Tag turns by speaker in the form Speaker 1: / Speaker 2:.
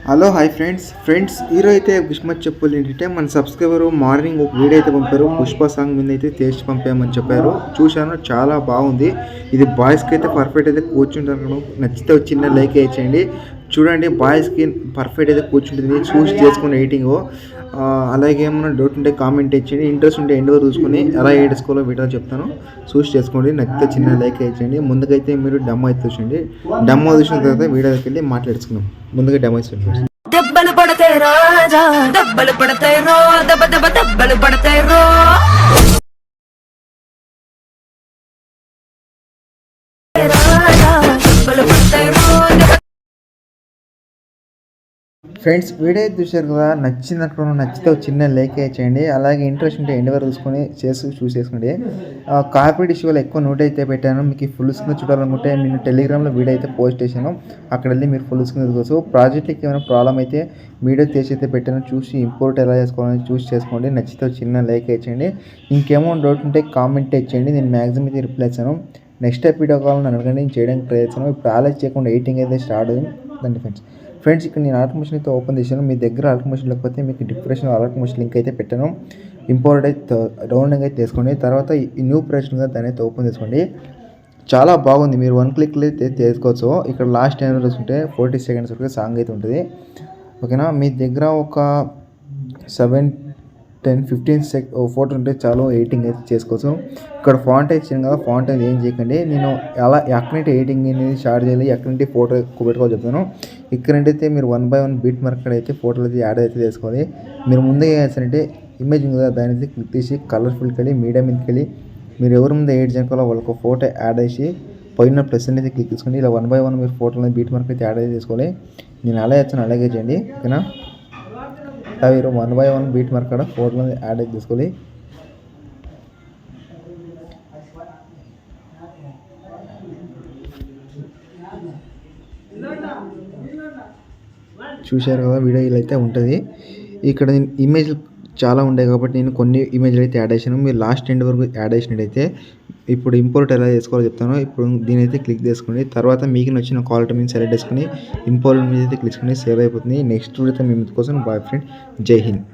Speaker 1: Hello hi friends ఈరోజు అయితే bismuth చెప్పులు ఏంటంటే మన సబ్స్క్రైబర్ మార్నింగ్ ఒక వీడియో అయితే పంపారు. పుష్ప సాంగ్ మీద అయితే చేసి పంపామని చెప్పారు. చూశాను, చాలా బాగుంది. ఇది బాయ్స్కి అయితే పర్ఫెక్ట్ అయితే కూర్చుంటారు. నచ్చితే చిన్న లైక్ వేయండి. చూడండి, బాయ్స్కి పర్ఫెక్ట్ అయితే కూర్చుంటుంది. చూసి చేసుకుని ఎడిటింగ్. అలాగే ఏమన్నా డౌట్ ఉంటే కామెంట్ ఇచ్చేయండి. ఇంట్రెస్ట్ ఉంటే ఎండ్ వరకు చూసుకొని ఎలా ఏడుకోవాలో వీడియో చెప్తాను. చూసి చేసుకోండి. నచ్చితే చిన్న లైక్ వేయండి. ముందుకైతే మీరు డెమో అయితే చూసండి. డెమో చూసిన తర్వాత వీడియోకి వెళ్ళి మాట్లాడుకున్నాం. ముందుగా డెమో చూడండి.
Speaker 2: దెబ్బలు పడతాయి రాజా, దెబ్బలు పడతాయి రో, దెబ్బ దెబ్బ దెబ్బలు పడతాయి రో.
Speaker 1: ఫ్రెండ్స్, వీడియో చూశారు కదా, నచ్చిందనుకున్నాను. నచ్చితే చిన్న లైక్ చేయండి. అలాగే ఇంట్రెస్ట్ ఉంటే ఎండ్ వరకు చూసుకొని చూసేసుకోండి. కార్పొరేట్ ఇష్యూలో ఎక్కువ నోట్ అయితే పెట్టాను. మీకు ఫుల్ స్క్రీన్ చూడాలనుకుంటే నేను టెలిగ్రామ్లో వీడియో అయితే పోస్ట్ చేశాను. అక్కడ వెళ్ళి మీరు ఫుల్ స్క్రీన్ చూసుకోవచ్చు. ప్రాజెక్ట్కి ఏమైనా ప్రాబ్లం అయితే వీడియో చేసి అయితే పెట్టాను. చూసి ఇంపోర్ట్ ఎలా చేసుకోవాలని చూసి చేసుకోండి. నచ్చితే చిన్న లైక్ చేయండి. ఇంకేమో డౌట్ ఉంటే కామెంట్ చేయండి. నేను మ్యాక్సిమం అయితే రిప్లై ఇస్తాను. నెక్స్ట్ వీడియో కావాలని అడగండి, నేను చేయడానికి ట్రై చేస్తాను. ఇప్పుడు ఆలోచన చేయకుండా ఎడిటింగ్ అయితే స్టార్ట్ అయింది. ఫ్రెండ్స్ ఇక్కడ నేను అలర్ట్ మెషిన్ అయితే ఓపెన్ చేశాను. మీ దగ్గర అలర్ట్ మెషిన్ లేకపోతే మీకు డిస్క్రిప్షన్ అలర్ట్ మెషిన్ లింక్ అయితే పెట్టాను. ఇంపోర్ట్ అయితే డౌన్లోడింగ్ అయితే చేసుకోండి. తర్వాత ఈ న్యూ ప్రొజెక్ట్గా దాన్ని అయితే ఓపెన్ చేసుకోండి. చాలా బాగుంది. మీరు 1 క్లిక్లో అయితే చేసుకోవచ్చు. ఇక్కడ లాస్ట్ టైం చూసుకుంటే 40 సెకండ్స్ వరకు సాంగ్ అయితే ఉంటుంది. ఓకేనా, మీ దగ్గర ఒక 7, 10, 15 ఫోటో ఉంటే చాలు ఎడిటింగ్ అయితే చేసుకోవచ్చు. ఇక్కడ ఫాంట్ అయితే ఇచ్చాను కదా, ఫాంట్ అయితే ఏం చేయకండి. నేను అలా ఎక్కడంటే ఎడిటింగ్ అనేది స్టార్ట్ చేయాలి, ఎక్కడంటే ఫోటో ఎక్కువ పెట్టుకోవాలి చెప్తాను. ఇక్కడంటే మీరు 1 by 1 బీట్ మార్కర్ అయితే ఫోటోలు అయితే యాడ్ అయితే చేసుకోవాలి. మీరు ముందే ఏం చేస్తారంటే ఇమేజ్ ఉంది కదా, దాని అయితే క్లిక్ చేసి కలర్ఫుల్కి వెళ్ళి మీడియం మీదకి వెళ్ళి మీరు ఎవరి ముందు ఎడిట్ చేసుకోవాలో వాళ్ళకి ఫోటో యాడ్ చేసి పైన ప్లస్ అనేది క్లిక్ చేసుకోండి. ఇలా 1 by 1 మీరు ఫోటోలో బీట్ మార్క్ అయితే యాడ్ అయితే చేసుకోవాలి. నేను అలా చేస్తాను, అలాగే చేయండి. ఓకేనా, మీరు 1 by 1 బీట్ మార్క్ కూడా ఫోటోలో యాడ్ అయితే చేసుకోవాలి. చూశారు కదా, వీడియో ఇలా అయితే ఉంటుంది. ఇక్కడ నేను ఇమేజ్లు చాలా ఉంటాయి కాబట్టి నేను కొన్ని ఇమేజ్లు అయితే యాడ్ చేశాను. మీరు లాస్ట్ ఎండ్ వరకు యాడ్ చేసినట్టయితే ఇప్పుడు ఇంపోర్ట్ ఎలా చేసుకోవాలో చెప్తాను. ఇప్పుడు దీని అయితే క్లిక్ చేసుకోండి. తర్వాత మీకు నచ్చిన క్వాలిటీ మీద సెలెక్ట్ చేసుకుని ఇంపోర్ట్ మీద అయితే క్లిక్ చేసుకుని సేవ్ అయిపోతుంది. నెక్స్ట్ వీడియోతో మీ ముందు కోసం బాయ్ ఫ్రెండ్. జై హింద్.